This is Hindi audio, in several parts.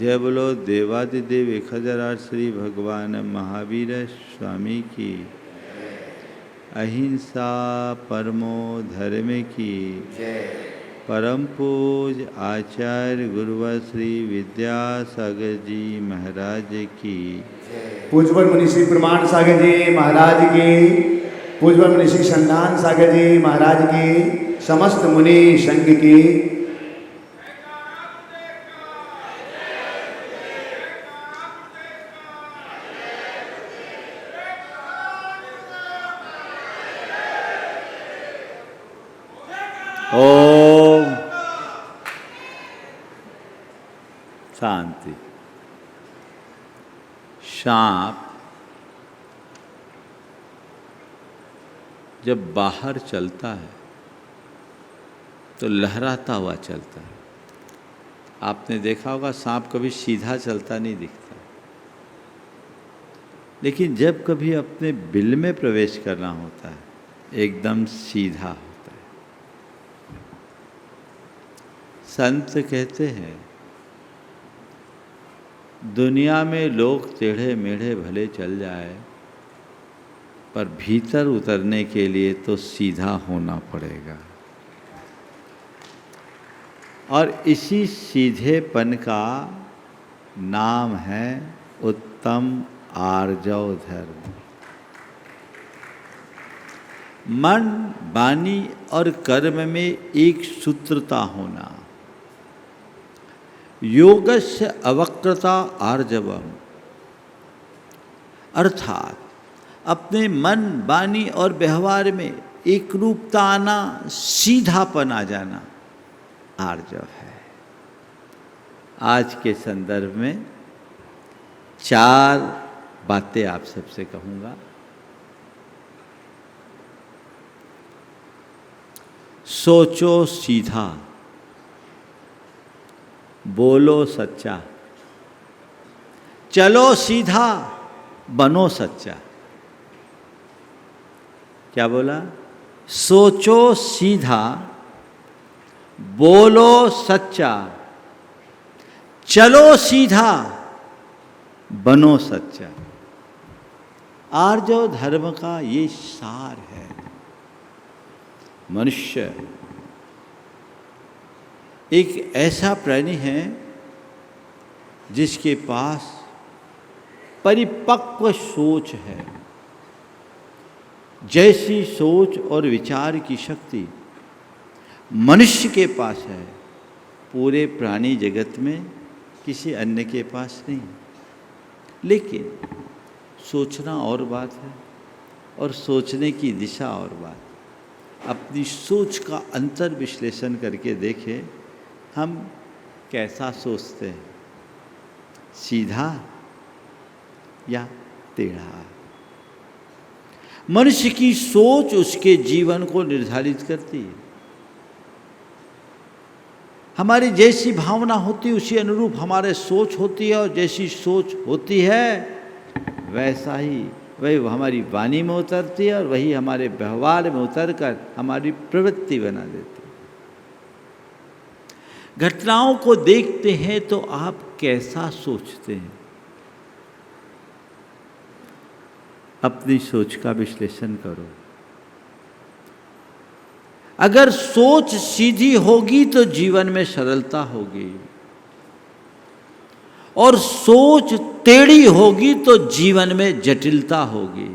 जय बोलो देवादिदेव 1008 श्री भगवान महावीर स्वामी की। अहिंसा परमो धर्म की। परम पूज आचार्य गुरुवर श्री विद्यासागर जी महाराज की। पूज्यवर मुनि श्री प्रमाण सागर जी महाराज की। पूज्यवर मुनि श्री संदान सागर जी महाराज की। समस्त मुनि संघ की। ओम शांति। सांप जब बाहर चलता है तो लहराता हुआ चलता है। आपने देखा होगा सांप कभी सीधा चलता नहीं दिखता, लेकिन जब कभी अपने बिल में प्रवेश करना होता है एकदम सीधा होता है। संत कहते हैं दुनिया में लोग टेढ़े मेढ़े भले चल जाए, पर भीतर उतरने के लिए तो सीधा होना पड़ेगा। और इसी सीधेपन का नाम है उत्तम आर्जव धर्म। मन, वाणी और कर्म में एक सूत्रता होना। योगस्य अवक्रता आर्जवम, अर्थात अपने मन, वाणी और व्यवहार में एक रूपता आना, सीधापन आ जाना आर्जव है। आज के संदर्भ में 4 बातें आप सबसे कहूँगा। सोचो सीधा, बोलो सच्चा, चलो सीधा, बनो सच्चा। क्या बोला? सोचो सीधा, बोलो सच्चा, चलो सीधा, बनो सच्चा। आर्जव धर्म का ये सार है। मनुष्य एक ऐसा प्राणी है जिसके पास परिपक्व सोच है। जैसी सोच और विचार की शक्ति मनुष्य के पास है, पूरे प्राणी जगत में किसी अन्य के पास नहीं। लेकिन सोचना और बात है और सोचने की दिशा और बात। अपनी सोच का अंतर विश्लेषण करके देखें, हम कैसा सोचते हैं, सीधा या टेढ़ा। मनुष्य की सोच उसके जीवन को निर्धारित करती है। हमारी जैसी भावना होती है उसी अनुरूप हमारे सोच होती है, और जैसी सोच होती है वैसा ही वही हमारी वाणी में उतरती है, और वही हमारे व्यवहार में उतरकर हमारी प्रवृत्ति बना देती है। घटनाओं को देखते हैं तो आप कैसा सोचते हैं? अपनी सोच का विश्लेषण करो। अगर सोच सीधी होगी तो जीवन में सरलता होगी, और सोच टेढ़ी होगी तो जीवन में जटिलता होगी।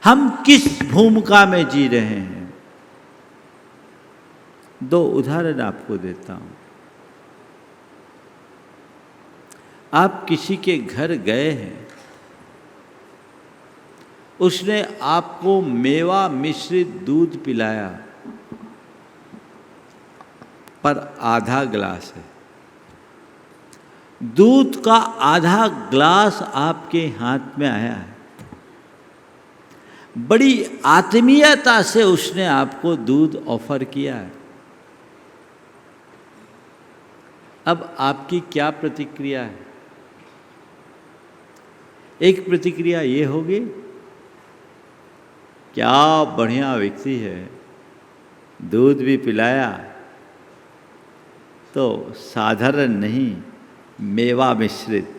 हम किस भूमिका में जी रहे हैं? 2 उदाहरण आपको देता हूं। आप किसी के घर गए हैं, उसने आपको मेवा मिश्रित दूध पिलाया, पर आधा ग्लास है। दूध का आधा ग्लास आपके हाथ में आया है। बड़ी आत्मीयता से उसने आपको दूध ऑफर किया है। अब आपकी क्या प्रतिक्रिया है? एक प्रतिक्रिया ये होगी, क्या बढ़िया व्यक्ति है, दूध भी पिलाया, तो साधारण नहीं, मेवा मिश्रित।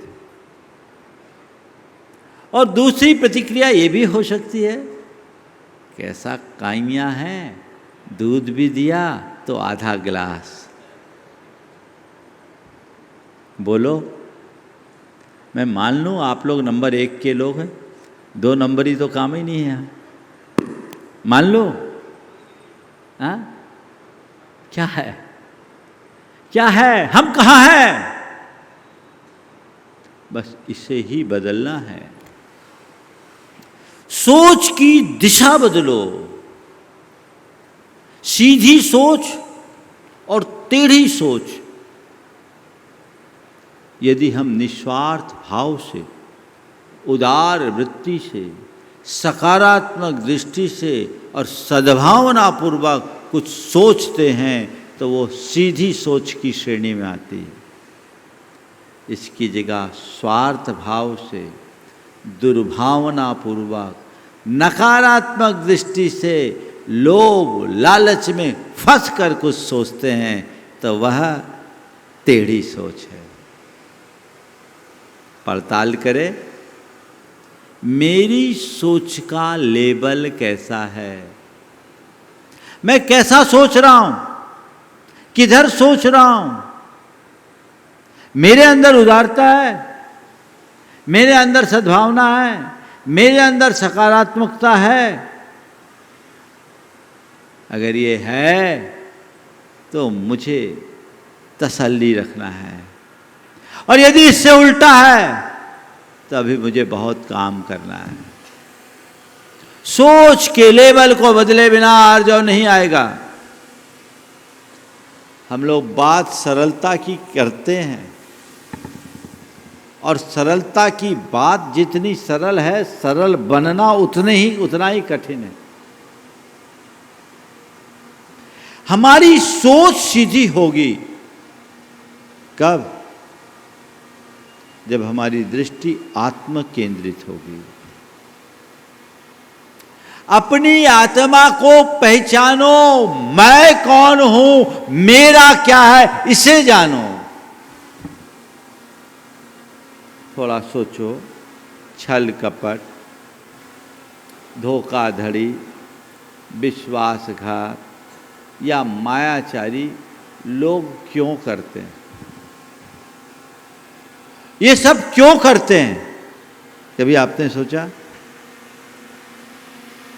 और दूसरी प्रतिक्रिया ये भी हो सकती है, कैसा काइयाँ हैं, दूध भी दिया तो आधा गिलास। बोलो, मैं मान लूँ आप लोग नंबर 1 के लोग हैं, 2 नंबरी तो काम ही नहीं है, मान लो। हाँ, क्या है, क्या है, हम कहाँ हैं? बस इसे ही बदलना है। सोच की दिशा बदलो। सीधी सोच और टेढ़ी सोच, यदि हम निस्वार्थ भाव से, उदार वृत्ति से, सकारात्मक दृष्टि से और सद्भावना पूर्वक कुछ सोचते हैं तो वो सीधी सोच की श्रेणी में आती है। इसकी जगह स्वार्थ भाव से, दुर्भावना पूर्वक, नकारात्मक दृष्टि से, लोभ लालच में फंस कर कुछ सोचते हैं तो वह टेढ़ी सोच है। पड़ताल करें, मेरी सोच का लेबल कैसा है, मैं कैसा सोच रहा हूं, किधर सोच रहा हूं। मेरे अंदर उदारता है, मेरे अंदर सद्भावना है, मेरे अंदर सकारात्मकता है। अगर ये है तो मुझे तसल्ली रखना है, और यदि इससे उल्टा है तो अभी मुझे बहुत काम करना है। सोच के लेवल को बदले बिना आर्जव नहीं आएगा। हम लोग बात सरलता की करते हैं, और सरलता की बात जितनी सरल है, सरल बनना उतना ही कठिन है। हमारी सोच सीधी होगी कब? जब हमारी दृष्टि आत्म केंद्रित होगी। अपनी आत्मा को पहचानो, मैं कौन हूं, मेरा क्या है, इसे जानो। थोड़ा सोचो, छल कपट, धोखाधड़ी, विश्वासघात या मायाचारी लोग क्यों करते हैं? ये सब क्यों करते हैं? कभी आपने सोचा?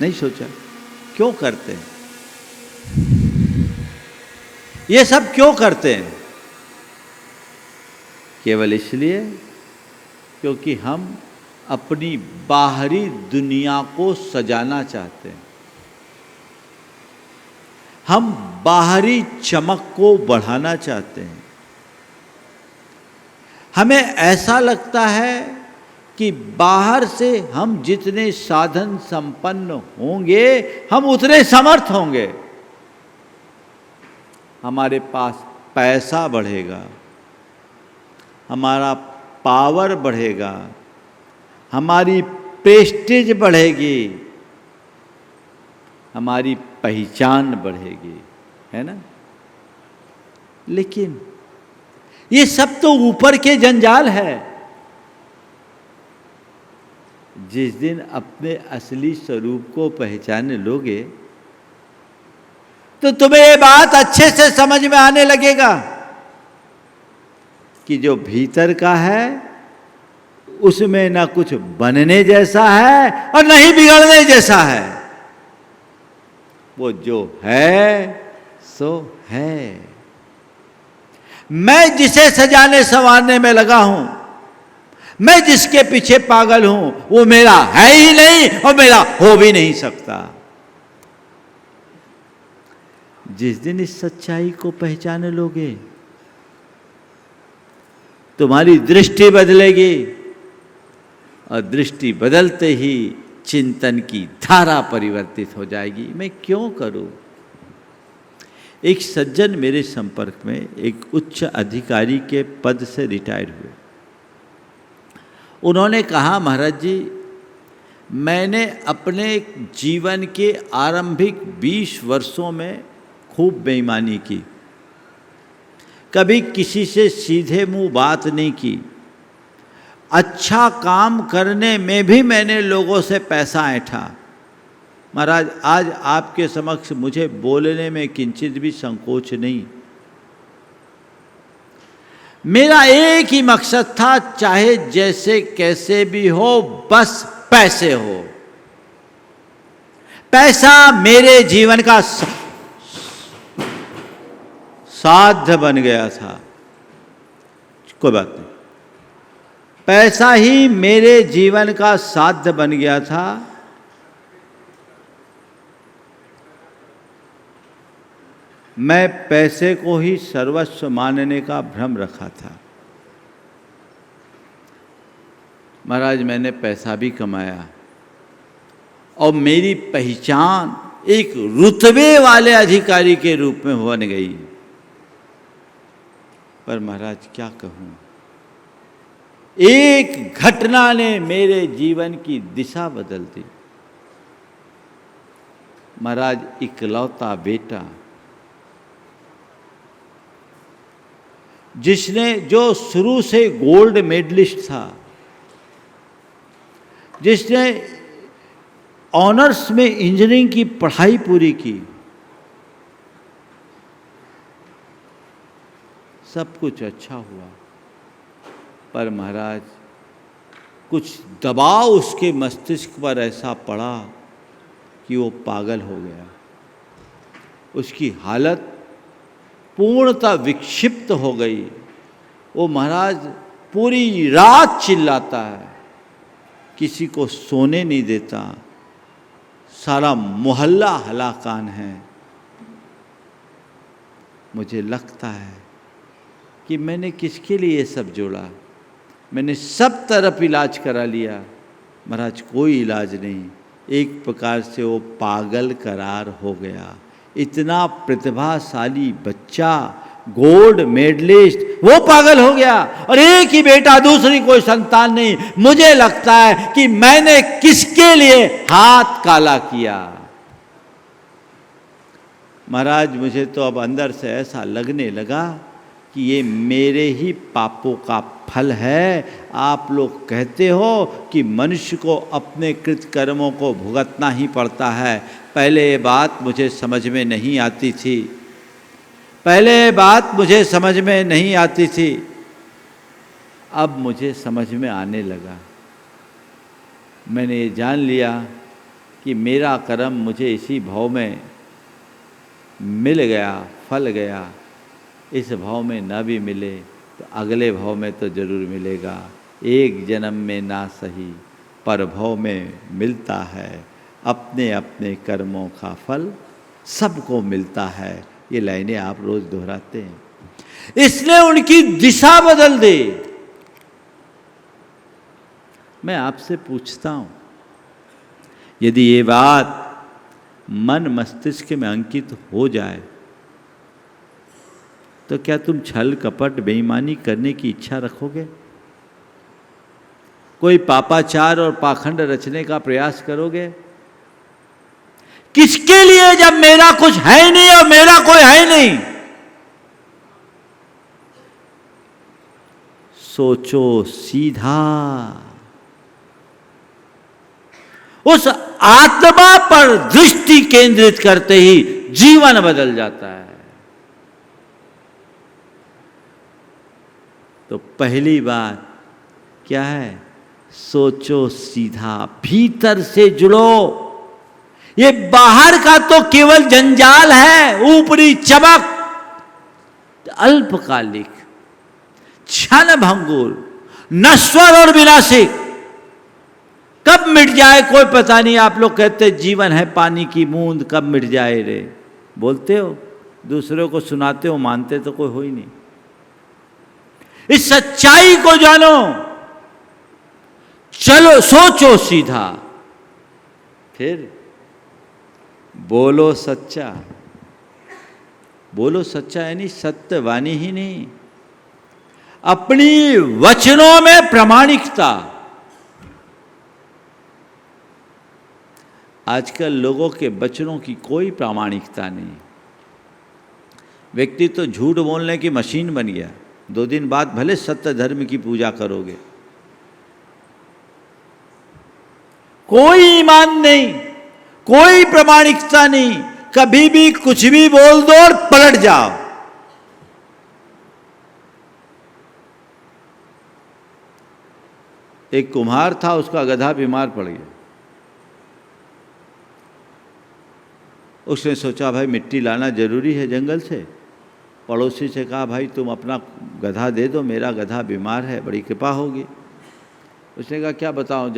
नहीं सोचा, क्यों करते हैं? ये सब क्यों करते हैं? केवल इसलिए क्योंकि हम अपनी बाहरी दुनिया को सजाना चाहते हैं। हम बाहरी चमक को बढ़ाना चाहते हैं। हमें ऐसा लगता है कि बाहर से हम जितने साधन संपन्न होंगे, हम उतने समर्थ होंगे। हमारे पास पैसा बढ़ेगा, हमारा पावर बढ़ेगा, हमारी प्रेस्टीज बढ़ेगी, हमारी पहचान बढ़ेगी, है ना? लेकिन ये सब तो ऊपर के जंजाल है। जिस दिन अपने असली स्वरूप को पहचान लोगे तो तुम्हें ये बात अच्छे से समझ में आने लगेगा कि जो भीतर का है उसमें ना कुछ बनने जैसा है और न ही बिगड़ने जैसा है। वो जो है सो है। मैं जिसे सजाने संवारने में लगा हूं, मैं जिसके पीछे पागल हूं, वो मेरा है ही नहीं और मेरा हो भी नहीं सकता। जिस दिन इस सच्चाई को पहचान लोगे, तुम्हारी दृष्टि बदलेगी, और दृष्टि बदलते ही चिंतन की धारा परिवर्तित हो जाएगी। मैं क्यों करूं? एक सज्जन मेरे संपर्क में एक उच्च अधिकारी के पद से रिटायर हुए। उन्होंने कहा, महाराज जी, मैंने अपने जीवन के आरंभिक 20 वर्षों में खूब बेईमानी की, कभी किसी से सीधे मुंह बात नहीं की। अच्छा काम करने में भी मैंने लोगों से पैसा ऐंठा। महाराज, आज आपके समक्ष मुझे बोलने में किंचित भी संकोच नहीं। मेरा एक ही मकसद था, चाहे जैसे कैसे भी हो, बस पैसे हो। पैसा मेरे जीवन का साध्य बन गया था। कोई बात नहीं, पैसा ही मेरे जीवन का साध्य बन गया था। मैं पैसे को ही सर्वस्व मानने का भ्रम रखा था। महाराज, मैंने पैसा भी कमाया और मेरी पहचान एक रुतबे वाले अधिकारी के रूप में बन गई। पर महाराज क्या कहूं, एक घटना ने मेरे जीवन की दिशा बदल दी। महाराज, इकलौता बेटा, जिसने, जो शुरू से गोल्ड मेडलिस्ट था, जिसने ऑनर्स में इंजीनियरिंग की पढ़ाई पूरी की, सब कुछ अच्छा हुआ, पर महाराज कुछ दबाव उसके मस्तिष्क पर ऐसा पड़ा कि वो पागल हो गया। उसकी हालत पूर्णतः विक्षिप्त हो गई। वो महाराज पूरी रात चिल्लाता है, किसी को सोने नहीं देता, सारा मोहल्ला हलाकान है। मुझे लगता है कि मैंने किसके लिए ये सब जोड़ा। मैंने सब तरफ इलाज करा लिया, महाराज कोई इलाज नहीं। एक प्रकार से वो पागल करार हो गया। इतना प्रतिभाशाली बच्चा, गोल्ड मेडलिस्ट, वो पागल हो गया। और एक ही बेटा, दूसरी कोई संतान नहीं। मुझे लगता है कि मैंने किसके लिए हाथ काला किया। महाराज, मुझे तो अब अंदर से ऐसा लगने लगा कि ये मेरे ही पापों का फल है। आप लोग कहते हो कि मनुष्य को अपने कृत कर्मों को भुगतना ही पड़ता है। पहले ये बात मुझे समझ में नहीं आती थी, पहले ये बात मुझे समझ में नहीं आती थी, अब मुझे समझ में आने लगा। मैंने ये जान लिया कि मेरा कर्म मुझे इसी भाव में मिल गया, फल गया। इस भाव में ना भी मिले तो अगले भाव में तो जरूर मिलेगा। एक जन्म में ना सही, पर भाव में मिलता है। अपने अपने कर्मों का फल सबको मिलता है। ये लाइनें आप रोज दोहराते हैं। इसने उनकी दिशा बदल दी। मैं आपसे पूछता हूं, यदि ये बात मन मस्तिष्क में अंकित हो जाए तो क्या तुम छल कपट बेईमानी करने की इच्छा रखोगे? कोई पापाचार और पाखंड रचने का प्रयास करोगे? किसके लिए, जब मेरा कुछ है नहीं और मेरा कोई है नहीं? सोचो सीधा। उस आत्मा पर दृष्टि केंद्रित करते ही जीवन बदल जाता है। तो पहली बात क्या है? सोचो सीधा, भीतर से जुड़ो। ये बाहर का तो केवल जंजाल है, ऊपरी चमक अल्पकालिक, क्षण भंगुर, नश्वर और विनाशी। कब मिट जाए कोई पता नहीं। आप लोग कहते जीवन है पानी की बूंद, कब मिट जाए रे, बोलते हो, दूसरों को सुनाते हो, मानते तो कोई हो ही नहीं। इस सच्चाई को जानो, चलो सोचो सीधा, फिर बोलो सच्चा। बोलो सच्चा यानी सत्यवाणी ही नहीं, अपनी वचनों में प्रामाणिकता। आजकल लोगों के वचनों की कोई प्रामाणिकता नहीं। व्यक्ति तो झूठ बोलने की मशीन बन गया। 2 दिन बाद भले सत्य धर्म की पूजा करोगे, कोई ईमान नहीं, कोई प्रामाणिकता नहीं, कभी भी कुछ भी बोल दो और पलट जाओ। एक कुम्हार था, उसका गधा बीमार पड़ गया। उसने सोचा भाई मिट्टी लाना जरूरी है जंगल से। पड़ोसी से कहा भाई तुम अपना गधा दे दो, मेरा गधा बीमार है, बड़ी कृपा होगी। उसने कहा क्या बताऊं,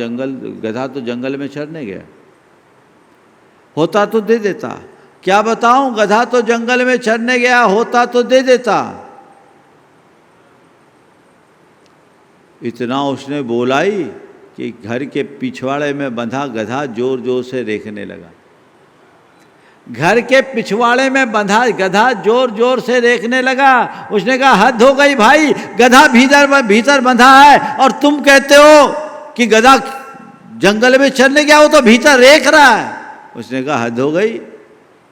गधा तो जंगल में चरने गया, होता तो दे देता। क्या बताऊं, गधा तो जंगल में चरने गया, होता तो दे देता। इतना उसने बोलाई कि घर के पिछवाड़े में बंधा गधा जोर जोर से रेंकने लगा। घर के पिछवाड़े में बंधा गधा जोर जोर से रेंकने लगा। उसने कहा हद हो गई भाई, गधा भीतर बंधा है और तुम कहते हो कि गधा जंगल में चरने गया, वो तो भीतर रेंक रहा है। उसने कहा हद हो गई,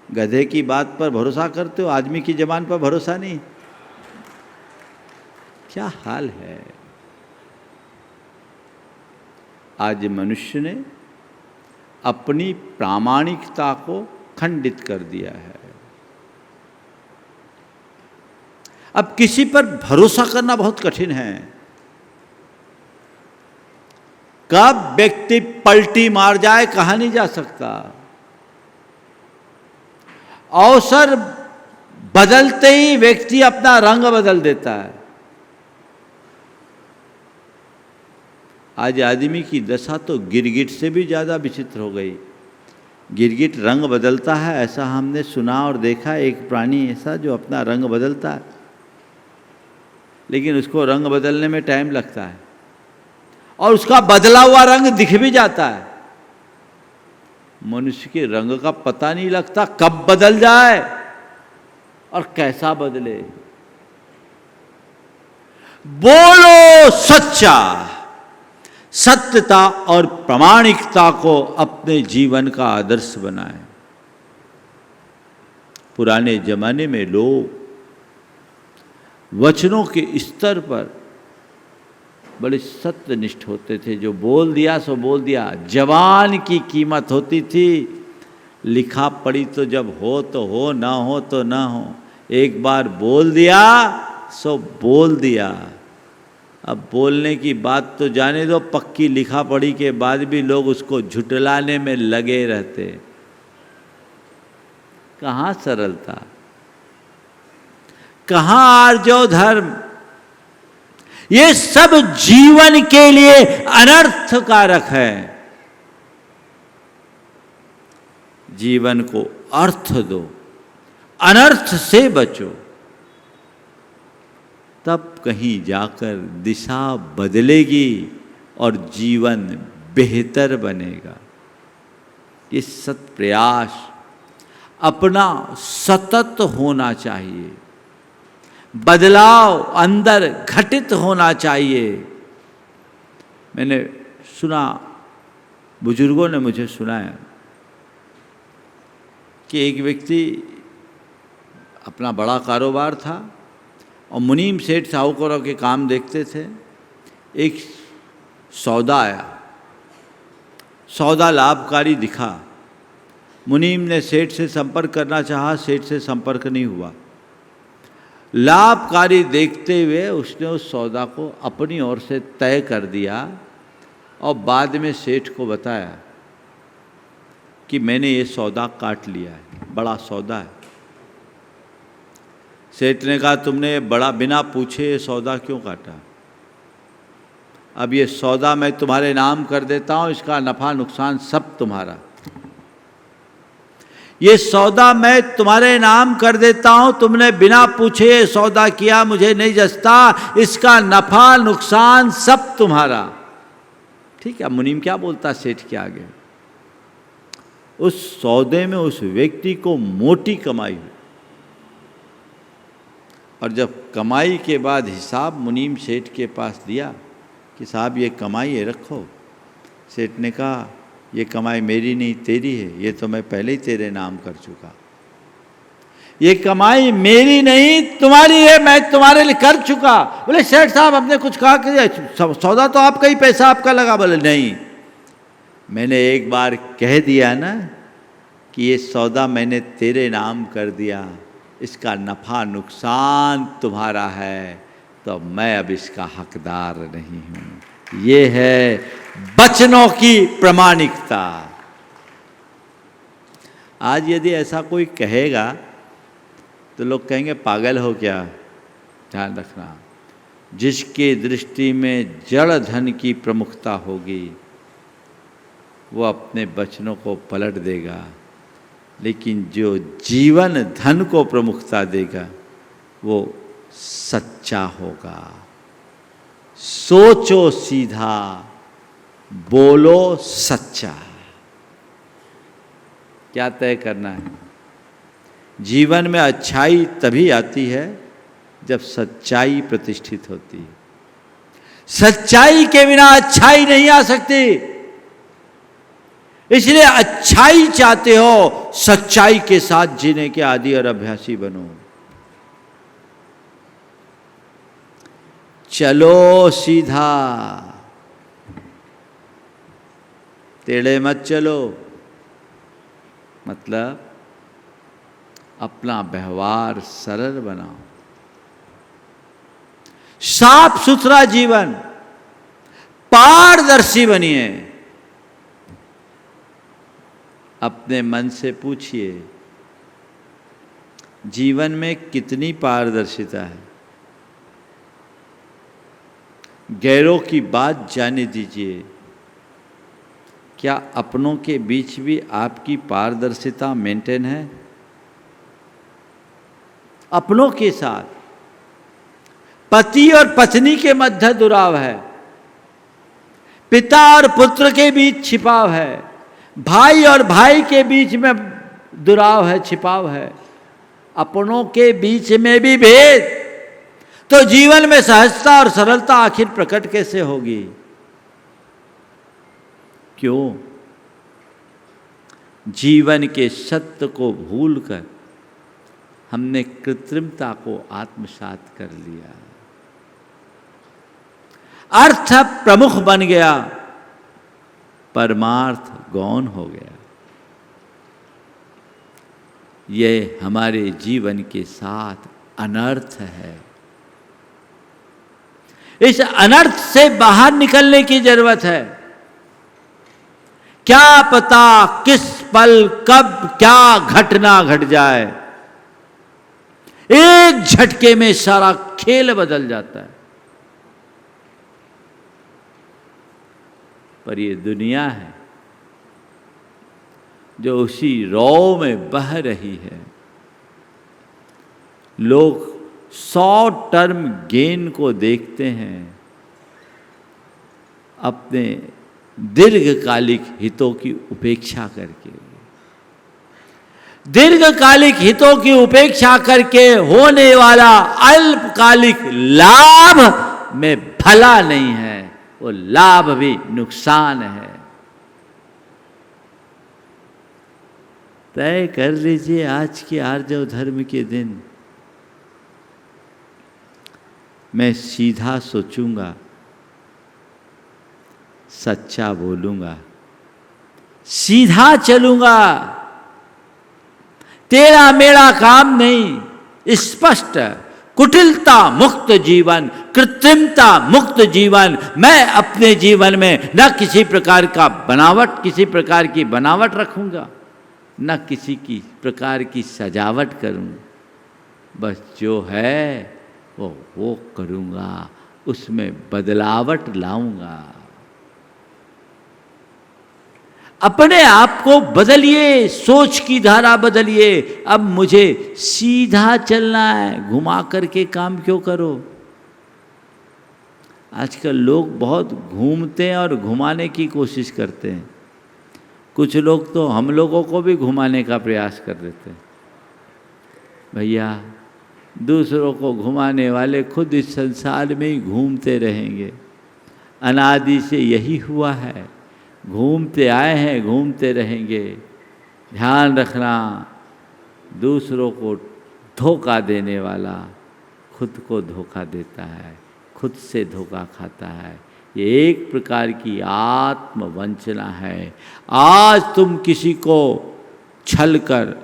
गधे की बात पर भरोसा करते हो, आदमी की जबान पर भरोसा नहीं। क्या हाल है। आज मनुष्य ने अपनी प्रामाणिकता को खंडित कर दिया है। अब किसी पर भरोसा करना बहुत कठिन है। कब व्यक्ति पलटी मार जाए कहा नहीं जा सकता। अवसर बदलते ही व्यक्ति अपना रंग बदल देता है। आज आदमी की दशा तो गिरगिट से भी ज़्यादा विचित्र हो गई। गिरगिट रंग बदलता है, ऐसा हमने सुना और देखा। एक प्राणी ऐसा जो अपना रंग बदलता है, लेकिन उसको रंग बदलने में टाइम लगता है और उसका बदला हुआ रंग दिख भी जाता है। मनुष्य के रंग का पता नहीं लगता कब बदल जाए और कैसा बदले। बोलो सच्चा, सत्यता और प्रामाणिकता को अपने जीवन का आदर्श बनाएं। पुराने जमाने में लोग वचनों के स्तर पर बड़े सत्यनिष्ठ होते थे। जो बोल दिया सो बोल दिया। जबान की कीमत होती थी। लिखा पढ़ी तो जब हो तो हो, ना हो तो ना हो। एक बार बोल दिया सो बोल दिया। अब बोलने की बात तो जाने दो, पक्की लिखा पढ़ी के बाद भी लोग उसको झुटलाने में लगे रहते। कहाँ सरलता, कहाँ आर्जव धर्म। ये सब जीवन के लिए अनर्थ कारक है। जीवन को अर्थ दो, अनर्थ से बचो, तब कहीं जाकर दिशा बदलेगी और जीवन बेहतर बनेगा। ये सत प्रयास अपना सतत होना चाहिए। बदलाव अंदर घटित होना चाहिए। मैंने सुना, बुजुर्गों ने मुझे सुनाया कि एक व्यक्ति, अपना बड़ा कारोबार था और मुनीम सेठ साहूकारों के काम देखते थे। एक सौदा आया, सौदा लाभकारी दिखा। मुनीम ने सेठ से संपर्क करना चाहा, सेठ से संपर्क नहीं हुआ। लाभकारी देखते हुए उसने उस सौदा को अपनी ओर से तय कर दिया और बाद में सेठ को बताया कि मैंने ये सौदा काट लिया है, बड़ा सौदा है। सेठ ने कहा तुमने बड़ा बिना पूछे ये सौदा क्यों काटा? अब ये सौदा मैं तुम्हारे नाम कर देता हूँ, इसका नफ़ा नुकसान सब तुम्हारा। ये सौदा मैं तुम्हारे नाम कर देता हूं, तुमने बिना पूछे ये सौदा किया, मुझे नहीं जचता, इसका नफा नुकसान सब तुम्हारा। ठीक है, मुनीम क्या बोलता सेठ के आगे। उस सौदे में उस व्यक्ति को मोटी कमाई हुई और जब कमाई के बाद हिसाब मुनीम सेठ के पास दिया कि साहब ये कमाई है, रखो। सेठ ने कहा ये कमाई मेरी नहीं तेरी है, ये तो मैं पहले ही तेरे नाम कर चुका। ये कमाई मेरी नहीं तुम्हारी है, मैं तुम्हारे लिए कर चुका। बोले सेठ साहब हमने कुछ कहा कि सौदा तो आपका ही, पैसा आपका लगा। बोले नहीं, मैंने एक बार कह दिया ना कि ये सौदा मैंने तेरे नाम कर दिया, इसका नफ़ा नुकसान तुम्हारा है, तो मैं अब इसका हकदार नहीं हूँ। ये है वचनों की प्रामाणिकता। आज यदि ऐसा कोई कहेगा तो लोग कहेंगे पागल हो क्या। ध्यान रखना, जिसके दृष्टि में जड़ धन की प्रमुखता होगी वो अपने वचनों को पलट देगा, लेकिन जो जीवन धन को प्रमुखता देगा वो सच्चा होगा। सोचो सीधा, बोलो सच्चा। क्या तय करना है? जीवन में अच्छाई तभी आती है जब सच्चाई प्रतिष्ठित होती है। सच्चाई के बिना अच्छाई नहीं आ सकती। इसलिए अच्छाई चाहते हो, सच्चाई के साथ जीने के आदी और अभ्यासी बनो। चलो सीधा, टेढ़े मत चलो। मतलब अपना व्यवहार सरल बनाओ, साफ सुथरा जीवन, पारदर्शी बनिए। अपने मन से पूछिए, जीवन में कितनी पारदर्शिता है? गैरों की बात जाने दीजिए, क्या अपनों के बीच भी आपकी पारदर्शिता मेंटेन है? अपनों के साथ पति और पत्नी के मध्य दुराव है, पिता और पुत्र के बीच छिपाव है, भाई और भाई के बीच में दुराव है, छिपाव है, अपनों के बीच में भी भेद, तो जीवन में सहजता और सरलता आखिर प्रकट कैसे होगी? क्यों? जीवन के सत्य को भूलकर हमने कृत्रिमता को आत्मसात कर लिया। अर्थ प्रमुख बन गया, परमार्थ गौण हो गया। ये हमारे जीवन के साथ अनर्थ है। इस अनर्थ से बाहर निकलने की जरूरत है। क्या पता किस पल कब क्या घटना घट जाए, एक झटके में सारा खेल बदल जाता है। पर ये दुनिया है जो उसी रौ में बह रही है। लोग शॉर्ट टर्म गेन को देखते हैं, अपने दीर्घकालिक हितों की उपेक्षा करके। दीर्घकालिक हितों की उपेक्षा करके होने वाला अल्पकालिक लाभ में भला नहीं है, वो लाभ भी नुकसान है। तय कर लीजिए आज के आर्जव धर्म के दिन, मैं सीधा सोचूंगा, सच्चा बोलूंगा, सीधा चलूंगा, तेरा मेरा काम नहीं, स्पष्ट कुटिलता मुक्त जीवन, कृत्रिमता मुक्त जीवन। मैं अपने जीवन में न किसी प्रकार का बनावट, किसी प्रकार की बनावट रखूंगा, न किसी की प्रकार की सजावट करूंगा। बस जो है वो करूंगा, उसमें बदलावट लाऊंगा। अपने आप को बदलिए, सोच की धारा बदलिए। अब मुझे सीधा चलना है, घुमा करके काम क्यों करो? आजकल लोग बहुत घूमते हैं और घुमाने की कोशिश करते हैं। कुछ लोग तो हम लोगों को भी घुमाने का प्रयास कर देते हैं। भैया, दूसरों को घुमाने वाले खुद इस संसार में ही घूमते रहेंगे। अनादि से यही हुआ है, घूमते आए हैं, घूमते रहेंगे। ध्यान रखना, दूसरों को धोखा देने वाला खुद को धोखा देता है, खुद से धोखा खाता है। ये एक प्रकार की आत्मवंचना है। आज तुम किसी को छल कर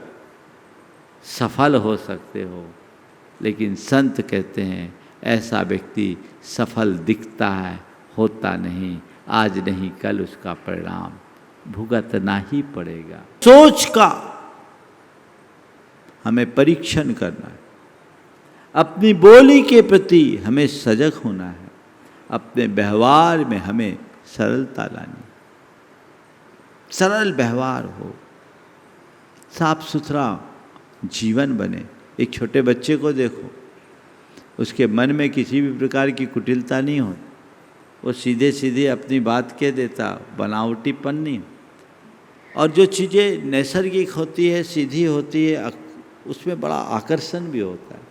सफल हो सकते हो, लेकिन संत कहते हैं ऐसा व्यक्ति सफल दिखता है, होता नहीं। आज नहीं कल उसका परिणाम भुगतना ही पड़ेगा। सोच का हमें परीक्षण करना है, अपनी बोली के प्रति हमें सजग होना है, अपने व्यवहार में हमें सरलता लानी, सरल व्यवहार हो, साफ सुथरा जीवन बने। एक छोटे बच्चे को देखो, उसके मन में किसी भी प्रकार की कुटिलता नहीं हो, वो सीधे सीधे अपनी बात कह देता, बनावटीपन नहीं। और जो चीज़ें नैसर्गिक होती है, सीधी होती है, उसमें बड़ा आकर्षण भी होता है।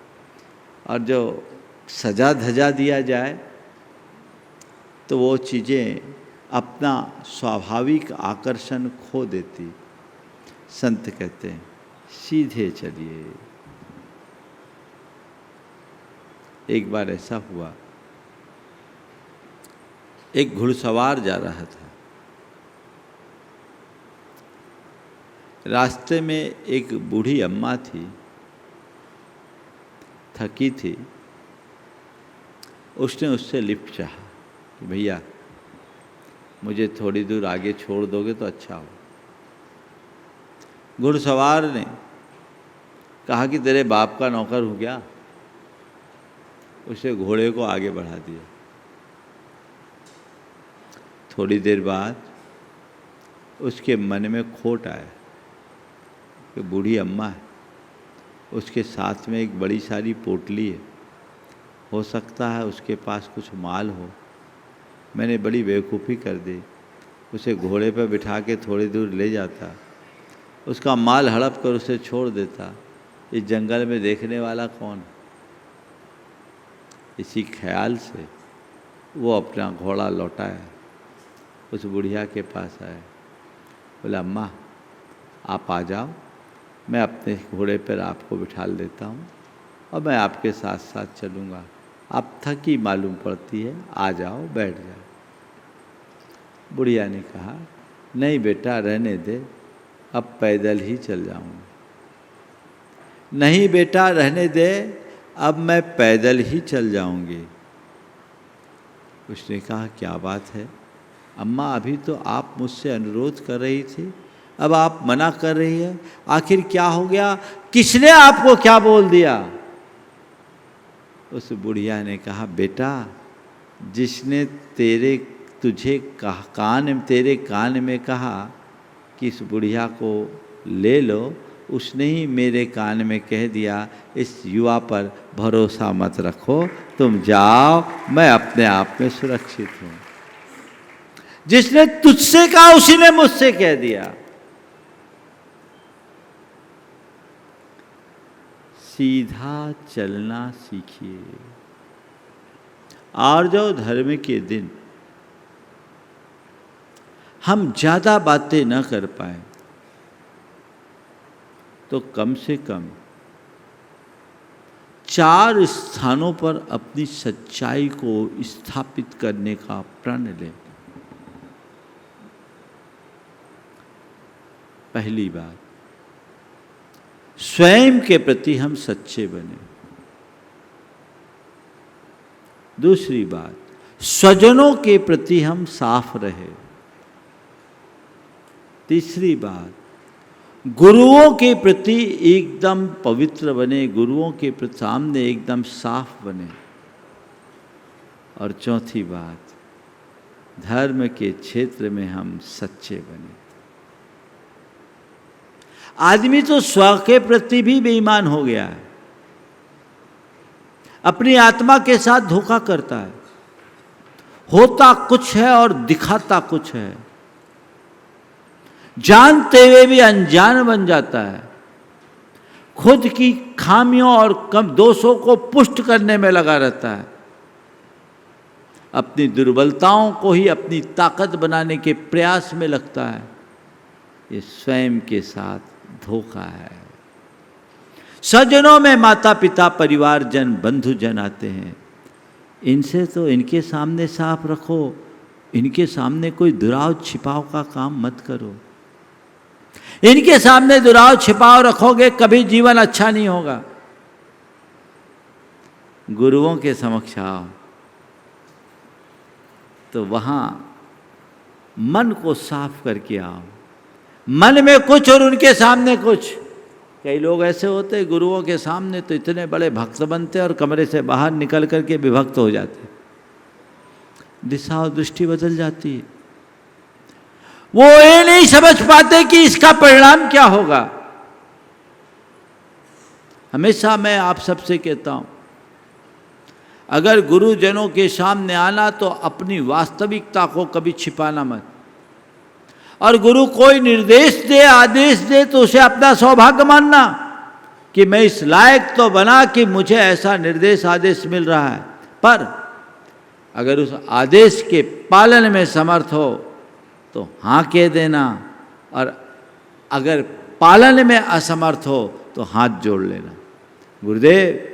और जो सजा धजा दिया जाए तो वो चीज़ें अपना स्वाभाविक आकर्षण खो देती। संत कहते हैं सीधे चलिए। एक बार ऐसा हुआ, एक घुड़सवार जा रहा था, रास्ते में एक बूढ़ी अम्मा थी, थकी थी। उसने उससे लिफ्ट चाहा कि भैया मुझे थोड़ी दूर आगे छोड़ दोगे तो अच्छा हो। घुड़सवार ने कहा कि तेरे बाप का नौकर हूँ क्या। उसे घोड़े को आगे बढ़ा दिया। थोड़ी देर बाद उसके मन में खोट आया कि बूढ़ी अम्मा है, उसके साथ में एक बड़ी सारी पोटली है, हो सकता है उसके पास कुछ माल हो। मैंने बड़ी बेवकूफ़ी कर दी, उसे घोड़े पर बिठा के थोड़ी दूर ले जाता, उसका माल हड़प कर उसे छोड़ देता। इस जंगल में देखने वाला कौन। इसी ख्याल से वो अपना घोड़ा लौटाया, उस बुढ़िया के पास आया, बोला अम्मा आप आ जाओ, मैं अपने घोड़े पर आपको बिठा देता हूँ और मैं आपके साथ साथ चलूँगा। आप थकी मालूम पड़ती है, आ जाओ बैठ जाओ। बुढ़िया ने कहा नहीं बेटा रहने दे, अब पैदल ही चल जाऊँगा। नहीं बेटा रहने दे, अब मैं पैदल ही चल जाऊँगी। उसने कहा क्या बात है अम्मा, अभी तो आप मुझसे अनुरोध कर रही थी, अब आप मना कर रही है, आखिर क्या हो गया, किसने आपको क्या बोल दिया। उस बुढ़िया ने कहा बेटा जिसने तेरे कान में कहा कि इस बुढ़िया को ले लो, उसने ही मेरे कान में कह दिया इस युवा पर भरोसा मत रखो, तुम जाओ, मैं अपने आप में सुरक्षित हूँ। जिसने तुझसे कहा उसी ने मुझसे कह दिया। सीधा चलना सीखिए। आर्जव धर्म के दिन हम ज़्यादा बातें न कर पाए तो कम से कम 4 स्थानों पर अपनी सच्चाई को स्थापित करने का प्रण लें। पहली बात, स्वयं के प्रति हम सच्चे बने। दूसरी बात, स्वजनों के प्रति हम साफ रहे। तीसरी बात, गुरुओं के प्रति एकदम पवित्र बने, गुरुओं के सामने एकदम साफ बने। और चौथी बात, धर्म के क्षेत्र में हम सच्चे बने। आदमी तो स्व के प्रति भी बेईमान हो गया है, अपनी आत्मा के साथ धोखा करता है, होता कुछ है और दिखाता कुछ है, जानते हुए भी अनजान बन जाता है, खुद की खामियों और कम दोषों को पुष्ट करने में लगा रहता है, अपनी दुर्बलताओं को ही अपनी ताकत बनाने के प्रयास में लगता है। ये स्वयं के साथ धोखा है। सज्जनों में माता पिता परिवार जन बंधु जन आते हैं, इनसे तो इनके सामने साफ रखो, इनके सामने कोई दुराव छिपाव का काम मत करो। इनके सामने दुराव छिपाव रखोगे कभी जीवन अच्छा नहीं होगा। गुरुओं के समक्ष आओ तो वहां मन को साफ करके आओ, मन में कुछ और उनके सामने कुछ। कई लोग ऐसे होते हैं गुरुओं के सामने तो इतने बड़े भक्त बनते और कमरे से बाहर निकल करके विभक्त हो जाते, दिशा और दृष्टि बदल जाती है। वो ये नहीं समझ पाते कि इसका परिणाम क्या होगा। हमेशा मैं आप सबसे कहता हूं, अगर गुरुजनों के सामने आना तो अपनी वास्तविकता को कभी छिपाना मत। और गुरु कोई निर्देश दे, आदेश दे तो उसे अपना सौभाग्य मानना कि मैं इस लायक तो बना कि मुझे ऐसा निर्देश आदेश मिल रहा है। पर अगर उस आदेश के पालन में समर्थ हो तो हाँ कह देना, और अगर पालन में असमर्थ हो तो हाथ जोड़ लेना। गुरुदेव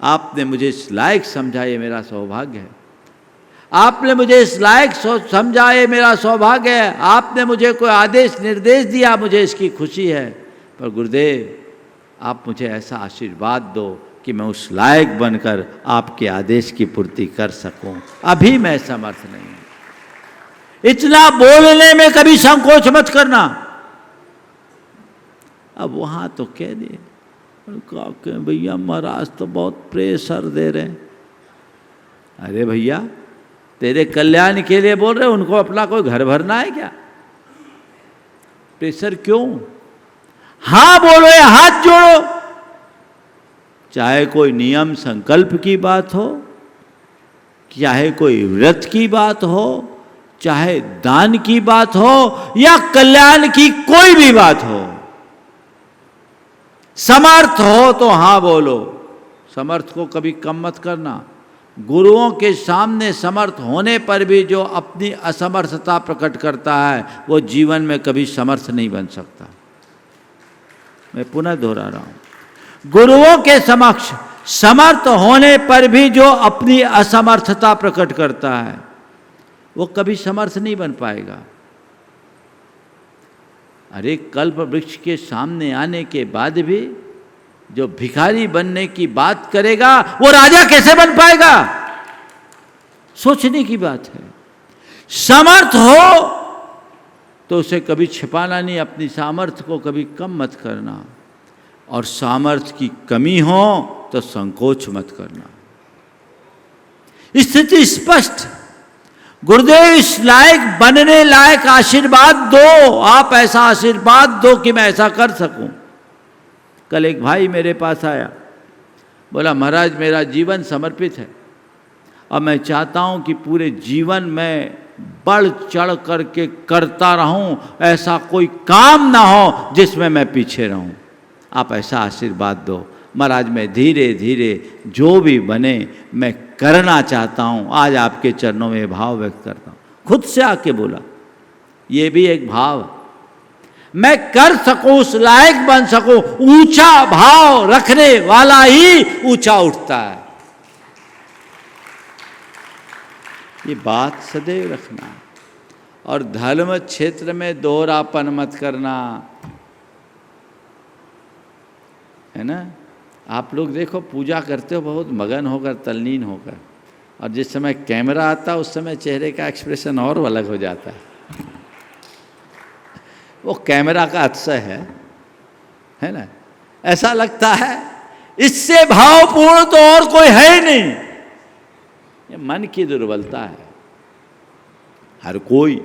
आपने मुझे इस लायक समझा, ये मेरा सौभाग्य है। आपने मुझे इस लायक समझा, ये मेरा सौभाग्य है। आपने मुझे कोई आदेश निर्देश दिया, मुझे इसकी खुशी है। पर गुरुदेव आप मुझे ऐसा आशीर्वाद दो कि मैं उस लायक बनकर आपके आदेश की पूर्ति कर सकूं। अभी मैं समर्थ नहीं हूं। इतना बोलने में कभी संकोच मत करना। अब वहां तो कह दिए भैया महाराज तो बहुत प्रेशर दे रहे हैं। अरे भैया तेरे कल्याण के लिए बोल रहे, उनको अपना कोई घर भरना है क्या? प्रेशर क्यों? हाँ बोलो या हाथ जोड़ो। चाहे कोई नियम संकल्प की बात हो, चाहे कोई व्रत की बात हो, चाहे दान की बात हो या कल्याण की कोई भी बात हो, समर्थ हो तो हाँ बोलो। समर्थ को कभी कम मत करना। गुरुओं के सामने समर्थ होने पर भी जो अपनी असमर्थता प्रकट करता है वो जीवन में कभी समर्थ नहीं बन सकता। मैं पुनः दोहरा रहा हूं, गुरुओं के समक्ष समर्थ होने पर भी जो अपनी असमर्थता प्रकट करता है वो कभी समर्थ नहीं बन पाएगा। अरे कल्प वृक्ष के सामने आने के बाद भी जो भिखारी बनने की बात करेगा वो राजा कैसे बन पाएगा? सोचने की बात है। समर्थ हो तो उसे कभी छिपाना नहीं, अपनी सामर्थ्य को कभी कम मत करना, और सामर्थ्य की कमी हो तो संकोच मत करना। स्थिति स्पष्ट। गुरुदेव इस लायक बनने लायक आशीर्वाद दो, आप ऐसा आशीर्वाद दो कि मैं ऐसा कर सकूं। कल एक भाई मेरे पास आया, बोला महाराज मेरा जीवन समर्पित है और मैं चाहता हूं कि पूरे जीवन में बढ़ चढ़ करके करता रहूं, ऐसा कोई काम ना हो जिसमें मैं पीछे रहूं। आप ऐसा आशीर्वाद दो। महाराज मैं धीरे धीरे जो भी बने मैं करना चाहता हूं। आज आपके चरणों में भाव व्यक्त करता हूं। खुद से आके बोला, ये भी एक भाव, मैं कर सकूं, उस लायक बन सकूं। ऊंचा भाव रखने वाला ही ऊंचा उठता है। ये बात सदैव रखना। और धर्म क्षेत्र में दोहरापन मत करना, है ना। आप लोग देखो पूजा करते हो बहुत मगन होकर, तल्लीन होकर, और जिस समय कैमरा आता है उस समय चेहरे का एक्सप्रेशन और अलग हो जाता है। वो कैमरा का अतिशय है ना। ऐसा लगता है इससे भावपूर्ण तो और कोई है ही नहीं। ये मन की दुर्बलता है। हर कोई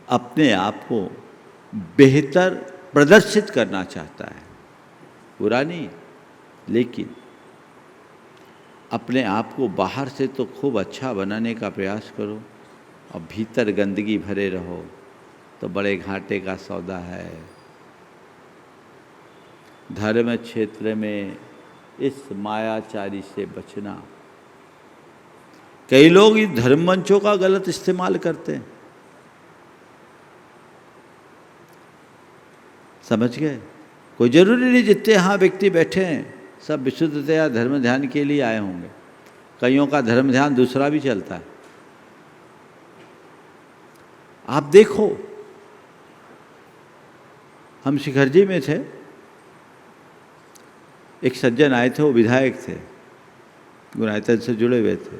अपने आप को बेहतर प्रदर्शित करना चाहता है, बुरा नहीं, लेकिन अपने आप को बाहर से तो खूब अच्छा बनाने का प्रयास करो और भीतर गंदगी भरे रहो तो बड़े घाटे का सौदा है। धर्म क्षेत्र में इस मायाचारी से बचना। कई लोग इस धर्म मंचों का गलत इस्तेमाल करते हैं, समझ गए। कोई जरूरी नहीं जितने यहाँ व्यक्ति बैठे हैं सब विशुद्धतया धर्म ध्यान के लिए आए होंगे। कईयों का धर्म ध्यान दूसरा भी चलता है। आप देखो, हम शिखर जी में थे, एक सज्जन आए थे, वो विधायक थे, गुणायतन से जुड़े हुए थे।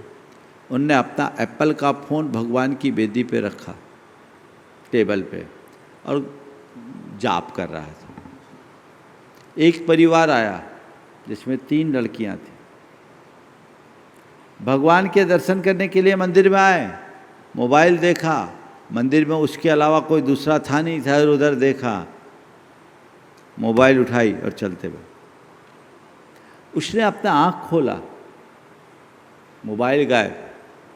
उनने अपना एप्पल का फ़ोन भगवान की वेदी पे रखा, टेबल पे, और जाप कर रहा था। एक परिवार आया जिसमें 3 लड़कियां थी। भगवान के दर्शन करने के लिए मंदिर में आए, मोबाइल देखा, मंदिर में उसके अलावा कोई दूसरा था नहीं, इधर उधर देखा, मोबाइल उठाई और चलते गए। उसने अपना आँख खोला, मोबाइल गायब,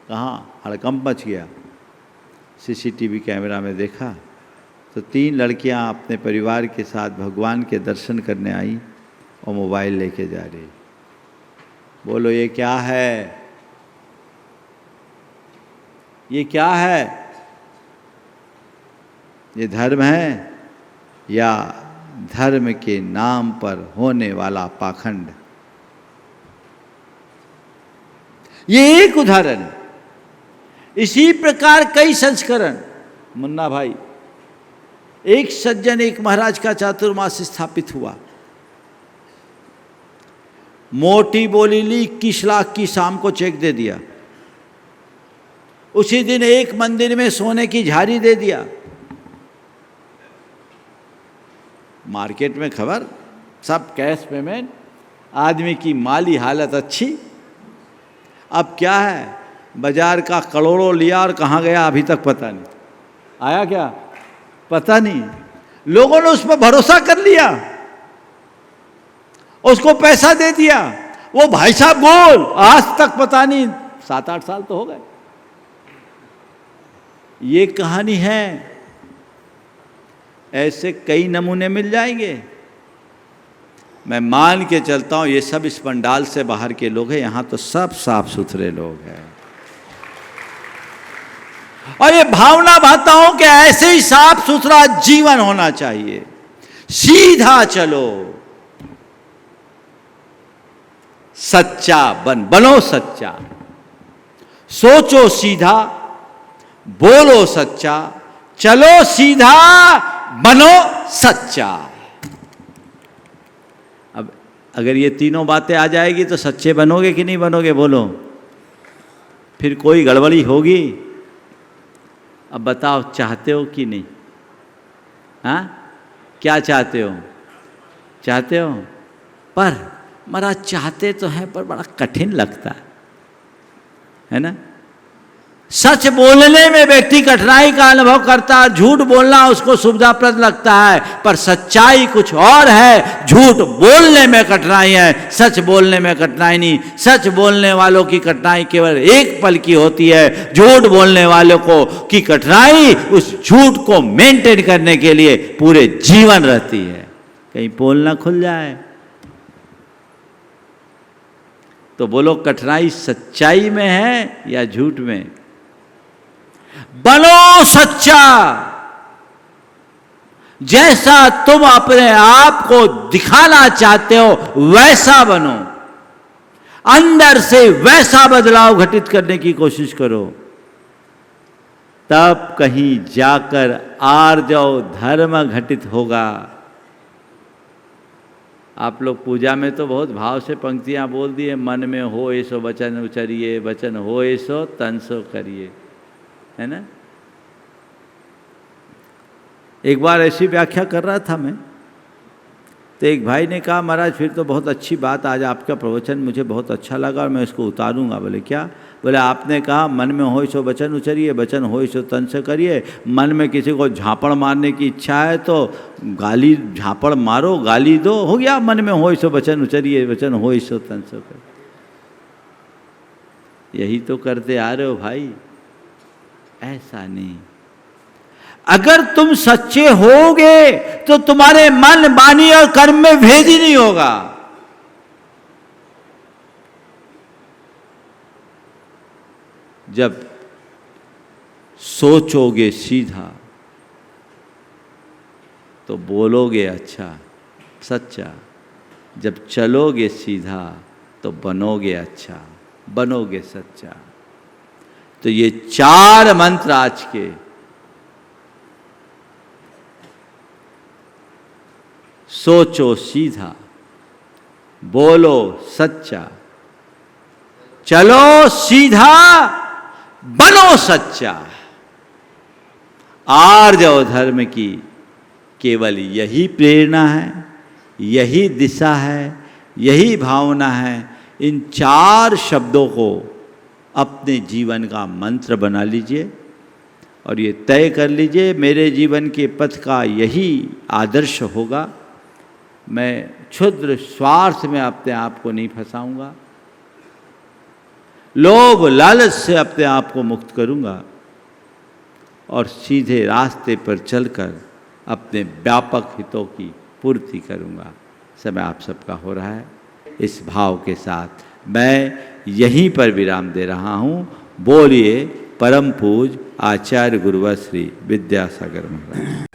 कहाँ, हड़कंप मच गया। सीसीटीवी कैमरा में देखा तो 3 लड़कियां अपने परिवार के साथ भगवान के दर्शन करने आई और मोबाइल लेके जा रही। बोलो ये क्या है? ये क्या है? ये धर्म है या धर्म के नाम पर होने वाला पाखंड? ये एक उदाहरण, इसी प्रकार कई संस्करण। मुन्ना भाई, एक सज्जन, एक महाराज का चातुर्मास स्थापित हुआ, मोटी बोली ली, 21 लाख की शाम को चेक दे दिया। उसी दिन एक मंदिर में सोने की झाड़ी दे दिया। मार्केट में खबर, सब कैश पेमेंट, आदमी की माली हालत अच्छी। अब क्या है, बाजार का करोड़ों लिया और कहाँ गया अभी तक पता नहीं। आया क्या पता नहीं। लोगों ने उस पर भरोसा कर लिया, उसको पैसा दे दिया। वो भाई साहब बोल, आज तक पता नहीं, 7-8 साल तो हो गए। ये कहानी है। ऐसे कई नमूने मिल जाएंगे। मैं मान के चलता हूं ये सब इस पंडाल से बाहर के लोग हैं, यहां तो सब साफ सुथरे लोग हैं। और ये भावना भाता हूं कि ऐसे ही साफ सुथरा जीवन होना चाहिए। सीधा चलो, सच्चा बनो सच्चा, सोचो सीधा, बोलो सच्चा, चलो सीधा, बनो सच्चा। अब अगर ये तीनों बातें आ जाएगी तो सच्चे बनोगे कि नहीं बनोगे? बोलो, फिर कोई गड़बड़ी होगी? अब बताओ, चाहते हो कि नहीं? हाँ, क्या चाहते हो? चाहते हो, पर महाराज चाहते तो हैं, पर बड़ा कठिन लगता है ना। सच बोलने में व्यक्ति कठिनाई का अनुभव करता है, झूठ बोलना उसको सुविधाप्रद लगता है, पर सच्चाई कुछ और है। झूठ बोलने में कठिनाई है, सच बोलने में कठिनाई नहीं। सच बोलने वालों की कठिनाई केवल एक पल की होती है, झूठ बोलने वालों को की कठिनाई उस झूठ को मेंटेन करने के लिए पूरे जीवन रहती है। कहीं पोल ना खुल जाए। तो बोलो, कठिनाई सच्चाई में है या झूठ में? बनो सच्चा। जैसा तुम अपने आप को दिखाना चाहते हो वैसा बनो, अंदर से वैसा बदलाव घटित करने की कोशिश करो, तब कहीं जाकर आर्जव धर्म घटित होगा। आप लोग पूजा में तो बहुत भाव से पंक्तियां बोल दिए, मन में हो ऐसो वचन उचरिए, वचन हो ऐसो तन सो करिए, है ना। एक बार ऐसी व्याख्या कर रहा था मैं, तो एक भाई ने कहा, महाराज फिर तो बहुत अच्छी बात, आज आपका प्रवचन मुझे बहुत अच्छा लगा और मैं इसको उतारूंगा। बोले क्या? बोले आपने कहा मन में हो सो वचन उचरिए, वचन हो सो तन से करिए। मन में किसी को झापड़ मारने की इच्छा है तो गाली, झापड़ मारो, गाली दो, हो गया। मन में हो सो वचन उचरिए, वचन हो सो तन से करिए। यही तो करते आ रहे हो भाई, ऐसा नहीं। अगर तुम सच्चे होगे तो तुम्हारे मन, वाणी और कर्म में भेद ही नहीं होगा। जब सोचोगे सीधा तो बोलोगे अच्छा, सच्चा। जब चलोगे सीधा तो बनोगे अच्छा, बनोगे सच्चा। तो ये 4 मंत्र आज के सोचो सीधा, बोलो सच्चा, चलो सीधा, बनो सच्चा। आर्य और धर्म की केवल यही प्रेरणा है, यही दिशा है, यही भावना है। इन 4 शब्दों को अपने जीवन का मंत्र बना लीजिए और ये तय कर लीजिए मेरे जीवन के पथ का यही आदर्श होगा। मैं क्षुद्र स्वार्थ में अपने आप को नहीं फंसाऊंगा, लोभ लालच से अपने आप को मुक्त करूंगा और सीधे रास्ते पर चलकर अपने व्यापक हितों की पूर्ति करूंगा। समय आप सबका हो रहा है। इस भाव के साथ मैं यहीं पर विराम दे रहा हूँ। बोलिए परम पूज आचार्य गुरुवर श्री विद्यासागर महाराज।